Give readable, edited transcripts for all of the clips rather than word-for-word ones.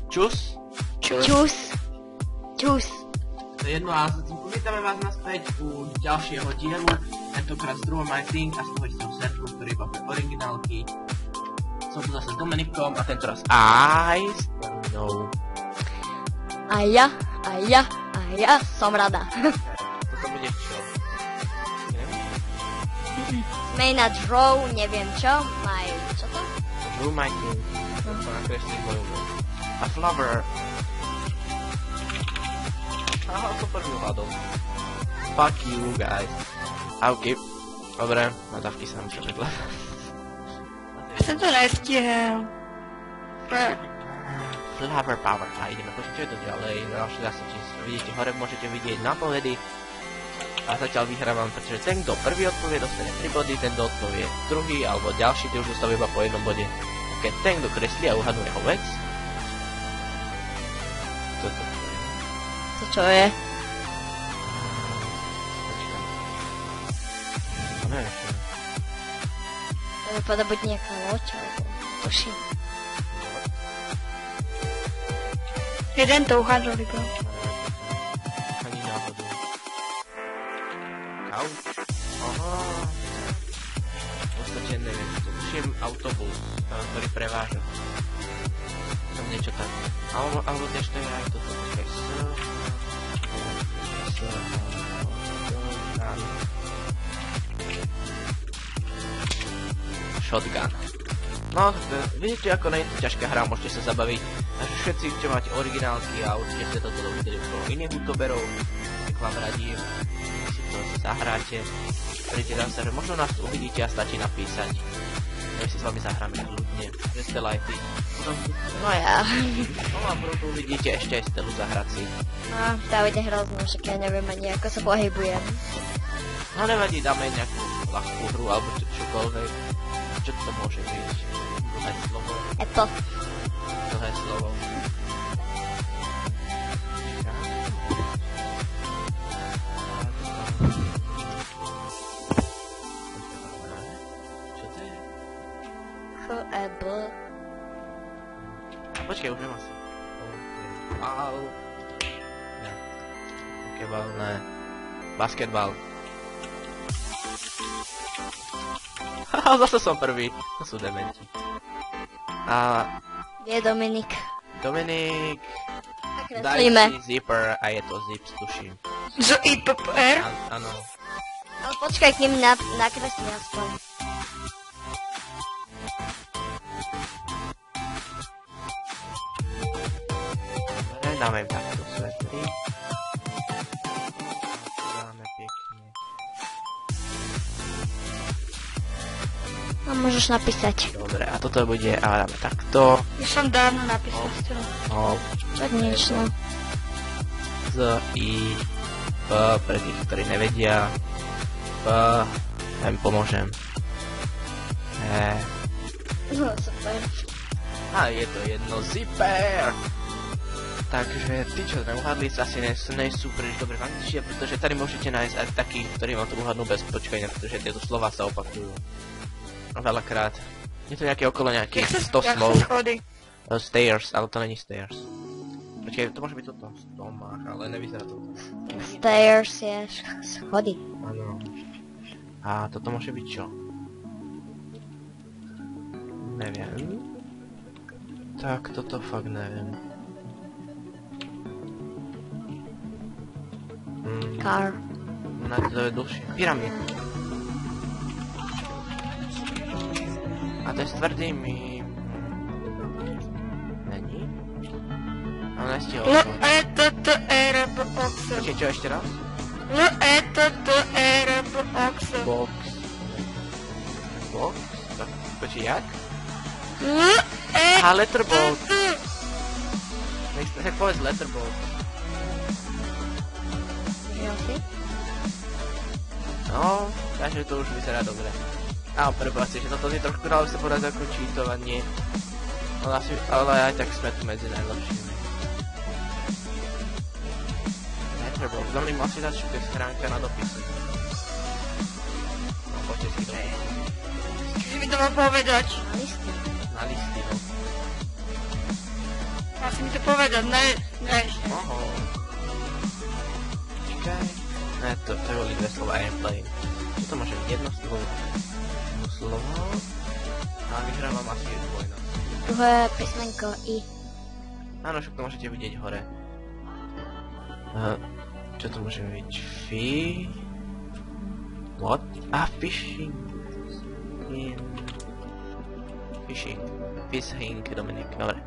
Čus. Čus. To je jedno a vítame vás naspäť u ďalšieho dielu, tentokrát z druhom I think a z toho istého serveru, ktorý iba pre originálky. Som tu zase s Dominikom a tentoraz aj s Terminou. A ja som rada. Toto bude čo? Sme na draw, neviem čo, čo to? Drew my king. To nakreslí bojovú. A flower. Aha, som prvý hľadol. Fuck you guys. OK. Dobre, nadávky sa musím vykladať. Jsem to nestihel. Flower power. A ideme, počuť, čo je to ďalej. Ďalšie zase, či vidíte hore, môžete vidieť napovedy. A zatiaľ vyhrávam, pretože ten, kto prvý odpovie, dostane 3 body, ten, kto odpovie druhý, alebo ďalší, ty už dostaví iba po jednom bode. A keď ten, kto kreslí a uhadnú jeho vec... Čo je? Počkám. Neviem, čo je. To vypadá buď nejaká loď, alebo tuším. Jeden to uhádl, iba. Ani náhodou. Kauč? Aha. V podstate neviem, to tuším autobus, ktorý preváža. Tam niečo tak. Alebo tiež to je aj toto. Shotgun. No, vidíte, ako nie je to ťažká hra, môžete sa zabaviť. Takže všetci, čo máte originálky a určite ste toto videli okolo iných youtuberov, tak vám radím, si to zahráte. Príďte tam sa, že možno nás uvidíte a stačí napísať. My si s vami zahráme ľudne, že ste lajty. No ja. No a potom uvidíte ešte aj Stelu zahrať si. No, tá bude hrozná, však ja neviem ani ako sa pohybujem. No nevadí, dáme nejakú ľahkú hru alebo čokoľvek. Čo to môže byť? Dlhé slovo. Eto. Dlhé slovo. Čo to je? H-E-B. Počkej, už nemá sa. Au. Ne. Pokeball, ne. Basketball. Haha, zase som prvý. To sú dementi. A... Je Dominik. Dominik... Daj Kreslíme. si zipper a je to zips, tuším. Z-I-P-P-R? Áno. Ale počkaj, k ním nakreslím aspoň. Dáme im takto svetli. Dáme pekne. No, môžeš napísať. Dobre, a toto bude, a dáme takto. Ja som dávno napísal stylu. O, Tak nič, no. Z, I, P, pre tých, ktorí nevedia. P, ja im pomôžem. No, super. A je to jedno zipper. Takže tí, čo neuhadli, asi nejsú príliš dobre v angličtine, pretože tady môžete nájsť aj takých, ktorí vám to uhadnú bez počkania, pretože tieto slova sa opakujú. Veľakrát. Je to nejaké okolo nejakých 100 slov. Schody. Stairs, ale to není stairs. Počkej, to môže byť toto. Stomach, ale nevyzerá to. Stairs je schody. Áno. A toto môže byť čo? Neviem. Tak, toto fakt neviem. Car. Na to je dlhšie. Pyramid. A to je s tvrdými... Není? Ale nestihol som. L-E-T-T-R-B-O-X. Počkej, čo ešte raz? L-E-T-T-R-B-O-X. Box. Box? Počkej, jak? L-E-T-T. Aha, letterbox. Tak povedz letterbox. No, takže to už vyzerá dobre. A prepáčte, že toto je trošku dalo sa povedať ako cheatovanie. Ale aj tak sme tu medzi najlepšími. Letterbox, Dominik mal si dať všetké stránka na dopisy. No, poďte si to. Si mi to mal povedať. Na listy. Na listy, no. A Má si mi to povedať, ne. Mohol. Čakaj. Ne, to boli dve slova airplane. Čo to môže byť? Jedno slovo? A vyhrávam asi dvojno. Druhé písmenko I. Áno, však to môžete vidieť hore. Čo to môže byť? What? Fishing. Fishing, Dominik, dobre.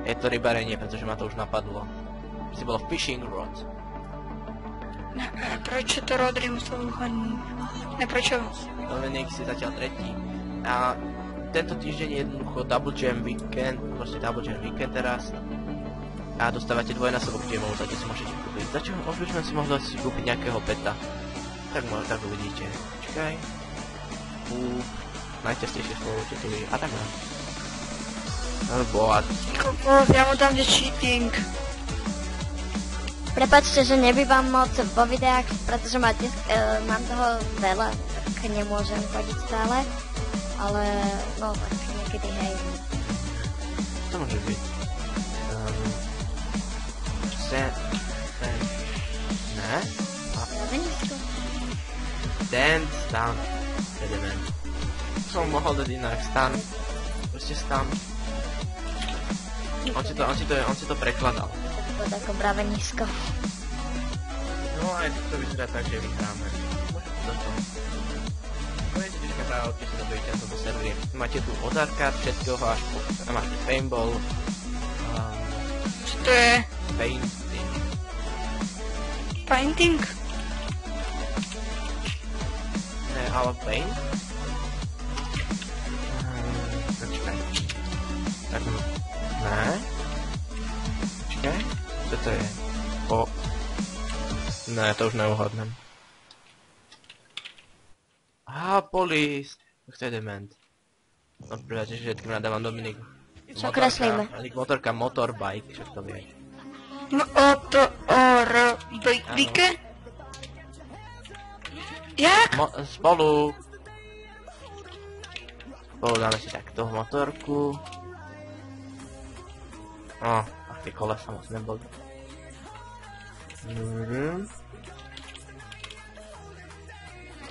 Je to rybarenie, pretože ma to už napadlo. Si bolo fishing rod. Prečo to Rodri musel uhodnúť? Ne, prečo? Dominik si zatiaľ tretí. A tento týždeň je jednoducho Double Jam Weekend, proste Double Jam Weekend teraz. A dostávate dvojnásobok gemov, za čo si môžete kúpiť. Za čo už by sme si mohli si kúpiť nejakého peta. Tak možno tak uvidíte. Čakaj. Najčastejšie slovo, čo tu je. A tak no. Bot. Kokos, ja mu dám, že cheating. Prepačte, že nebývam moc vo videách, pretože mám toho veľa, tak nemôžem chodiť stále. Ale, no tak niekedy hej. To môže byť. Ne? Pravenisko. Dance, stan. Element. Som mohol dať inak, stan. Proste stan. On si to prekladal. To bolo ako bravenisko. No aj to vyzerá tak, že vyhráme. Môžete to to. Budete teďka práve, keď si dobijete na tomto serveri. Máte tu od arcade, všetkého až po... Máte paintball. Čo to je? Painting. Painting? Ne, ale paint? Počkaj. Tak ne. Počkaj. Co to je? Ne, to už neuhodnem. Police. Kto je dement? No prečo, že všetkým nadávam Dominik. Čo kreslíme? Motorka, motorbike, čo to vie. Bike? Jak? Spolu dáme si takto motorku. Ach, tie kolesa moc neboli.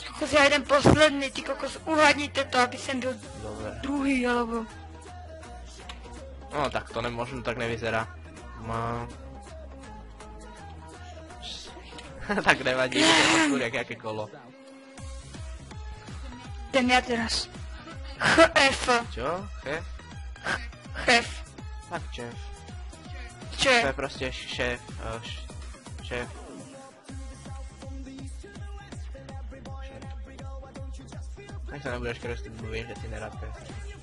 Kokos, ja jeden posledný, ty kokos, uhadnite to, aby som byl Dobre. druhý, alebo... No tak to nemôžem, tak nevyzerá. Tak nevadí, že to skôr jaké kolo. Idem ja teraz. HF. Čo? Chef? Chef. Tak šéf. Čo je? To je proste šéf. Šéf. Nech sa nebudeš kresliť, bo viem, že ty nerád kreslíš.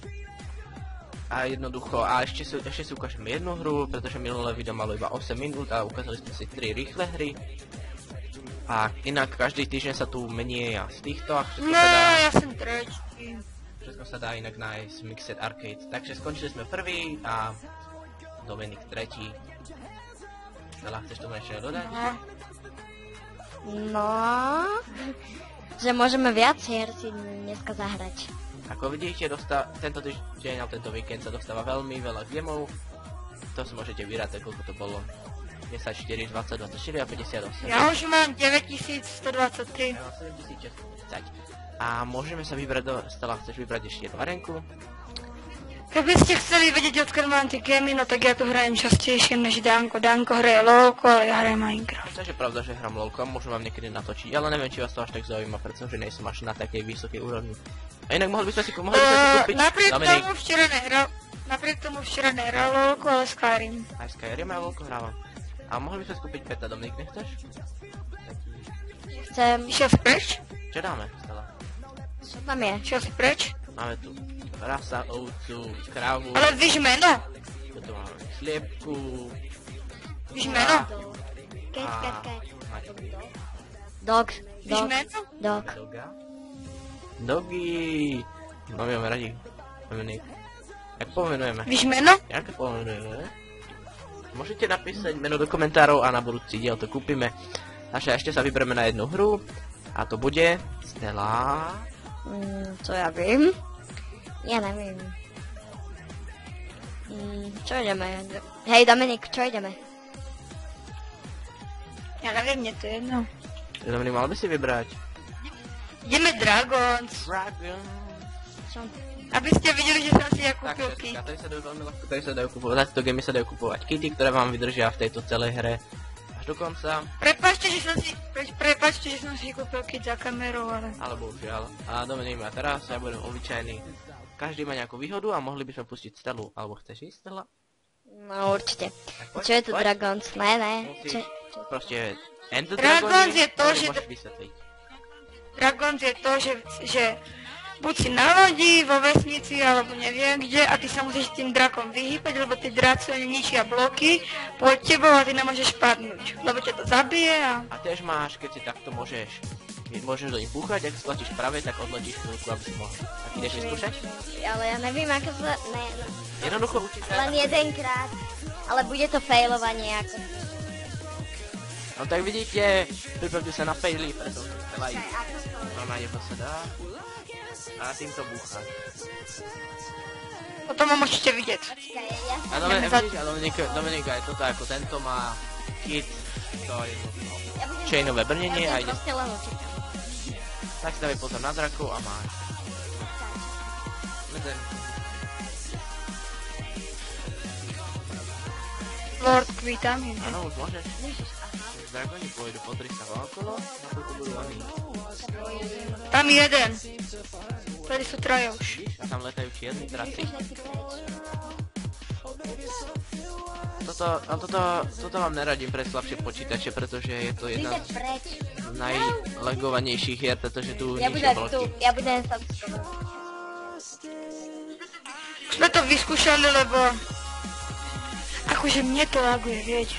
A jednoducho, a ešte si ukážeme jednu hru, pretože minulé video malo iba 8 minút a ukázali sme si 3 rýchle hry. A inak každý týždeň sa tu mení a z týchto a všetko sa dá... ja som tretí. Všetko sa dá inak nájsť v Mixed Arcade. Takže skončili sme prvý a Dominik tretí. Stella, chceš tomu ešte dodať? No, že môžeme viac hier si dneska zahrať. Ako vidíte, tento týždeň alebo tento víkend sa dostáva veľmi veľa gemov. To si môžete vyrátať, koľko to bolo. 10, 4, 20, 24 a 58. Ja už mám 9123. Ja mám 7640. A môžeme sa vybrať Stella, chceš vybrať ešte jednu arenku? Keby ste chceli vedieť, odkiaľ mám tie gémy, no tak ja tu hrajem častejšie než Danko. Danko hraje LOLko, ale ja hrajem Minecraft. To je pravda, že hram LOLko a môžem vám niekedy natočiť, ale neviem, či vás to až tak zaujíma, pretože nejsem až na takej vysokej úrovni. A inak mohli by sme si kúpiť... Napriek tomu včera nehral LOLko, ale Skyrim. Aj Skyrim a LOLko hrávam. A mohli by sme skúpiť peta, Dominik, nechceš? Chcem... Išiel si preč? Čo dáme, Stella? Čo tam je? Išiel si preč? Máme tu prasa, ovcu, krávu. Ale víš meno? Tu máme sliepku. Víš meno? Ket. Máte Dog. Víš meno? Dog. doga. Dogi. Máme radi. Dominik. Jak pomenujeme? Víš meno? Jak pomenujeme? Môžete napísať meno do komentárov a na budúci diel to kúpime. Takže ešte sa vyberieme na jednu hru. A to bude Stella. Co ja viem? Ja neviem. Čo ideme? Hej Dominik, čo ideme? Ja neviem, mne to je jedno. Dominik, mal by si vybrať. Ideme Dragons. Dragon. Čo? Aby ste videli, že som si ja Tak, kúpil kit. všetka, tady sa dajú veľmi ľahko, tady sa dajú kupovať, táto gemy sa dajú kupovať kity, ktoré vám vydržia v tejto celej hre až do konca, Prepáčte, že som si kúpil kit za kamerou, ale... ale bohužiaľ. A Dominik, a teraz ja budem obyčajný. Každý má nejakú výhodu a mohli by sme pustiť Stelu, alebo chceš ísť, Stella? No určite. Poď, Čo je tu poď. Dragons? Ne. Musíš proste End Dragons je to, ktorý že- môžeš vysvetliť. Dragons je to, že buď si na lodi, vo vesnici, alebo neviem kde, a ty sa musíš tým drakom vyhýbať, lebo tie dráci ničia bloky pod tebou a ty nemôžeš padnúť, lebo ťa to zabije a... A tiež máš, keď si takto môžeš do nich búchať, ak stlačíš práve, tak odletíš chvíľku, aby si mohol. Tak ideš vyskúšať? Ale ja neviem, ako sa... Ne. Jednoducho učíš sa. Len jedenkrát. Ale bude to failovanie ako... No tak vidíte, pripravte sa na faily, preto Stella ísť. Normálne to sa dá. A týmto búcha. Potom ho môžete vidieť. A Dominika je toto ako tento má kit, to je chainové brnenie a ide. Proste len utekám. Tak si dávaj pozor na drakov a máš. Jeden. Lord Kvítam. Áno, už môžeš. Už dragoni pôjdu, pozri sa okolo, na to budú oni. Tam jeden. Tady sú traja už. A tam letajú čierni draci. Toto vám neradím pre slabšie počítače, pretože je to jedna Prídeš preč. z najlegovanejších hier, pretože tu Ja ničia budem tu, bloky. ja budem sa skoro. Sme to vyskúšali, lebo... Akože mne to laguje, viete.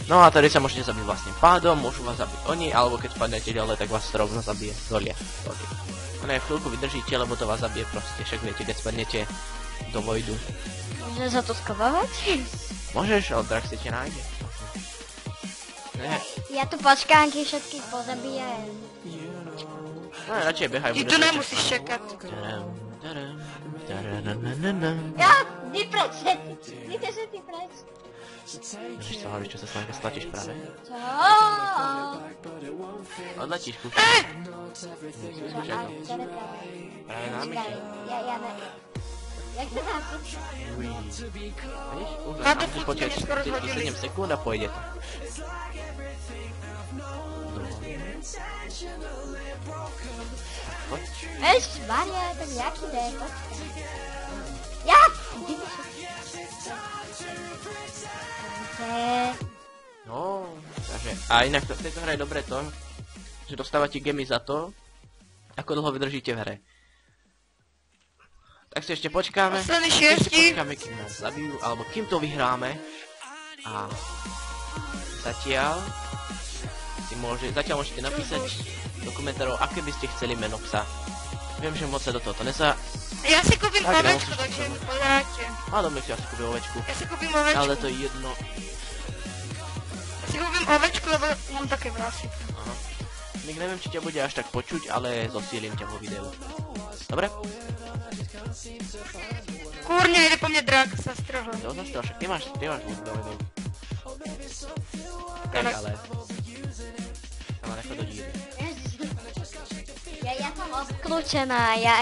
No a tady sa môžete zabiť vlastným pádom, môžu vás zabiť oni, alebo keď spadnete ďalej, tak vás to rovno zabije. Dolia. No aj chvíľku vydržíte, lebo to vás zabije proste, však viete, keď spadnete do vojdu. Môžem sa tu skovávať? Môžeš, ale drak si ťa nájde. Ne, Ja tu počkám, keď všetkých pozabijem. no radšej behaj. Ty bude tu to nemusíš čakať. Ja, vy preč, vidíte, že ty preč. Môžeš sa hlaviť, čo sa stane, keď stlačíš práve. Čo? Odletíš, kúš. Čo? A ktoré práve? Práve na Počkaj, myši. ja ne... Jak sa dá? Vidíš? Už Na nám to si furt počkať ste skoro zhodili. 7 sekúnd a pôjde to. Poď. Maria, tak jaký jde, počkaj. Ja! No, takže, a inak v tejto hre je dobré to, že dostávate gemy za to, ako dlho vydržíte v hre. Tak si ešte počkáme, Posledný ešte šiesti. počkáme, kým nás zabijú, alebo kým to vyhráme. A zatiaľ môžete napísať do komentárov, aké by ste chceli meno psa. Viem, že moc sa do toho nesa... Ja si kúpim Tak, ovečku, nemusíš takže to mi podáte. A Dominik si asi kúpil ovečku. Ja si kúpim ovečku. Ale to je jedno. Ja si kúpim ovečku, lebo mám také vlasy. Aha. Nik, neviem, či ťa bude až tak počuť, ale zosílim ťa vo videu. Dobre? Kúrne, ide po mne drak, sa strhol. To zastal, však ty máš ľud, Dominik. Tak ale... Ale nechod do díry. Ja som odklúčená, ja...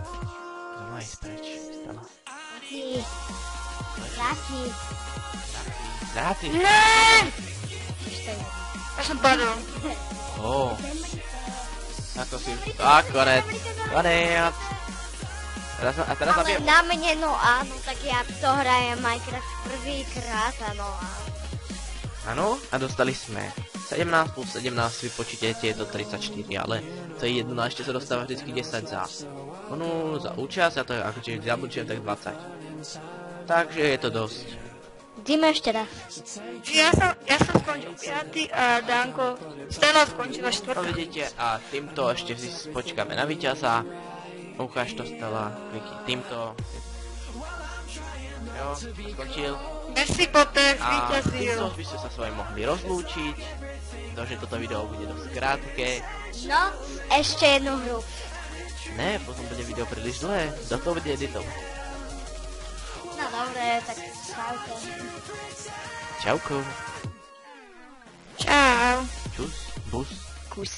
To má ísť preč, Stella. Zráti. Zráty. Ne! Ja som padol. Ó. A to si... A konec. Konec. A teraz Ale zabijem. na mne, no áno, tak ja to hrajem Minecraft prvýkrát, áno. Áno, a dostali sme 17 plus 17, vypočítajte, je to 34, ale to je jedno, ešte sa dostáva vždycky 10 za účasť, a to je akože zabučujem tak 20. Takže je to dosť. Ideme ešte raz. Ja som skončil 5. a Danko, Stella skončila 4. No vidíte, a týmto ešte si počkáme na víťaza. Ukáž to, Stella, klikni týmto. Jo, skončil. Merci, Potter, A víťazil. týmto by ste sa s vami mohli rozlúčiť, pretože toto video bude dosť krátke. No, ešte jednu hru. Ne, potom bude video príliš dlhé, do toho bude editovať. No dobre, tak čaute. Čauko. Čau. Čus. Bus. Kus.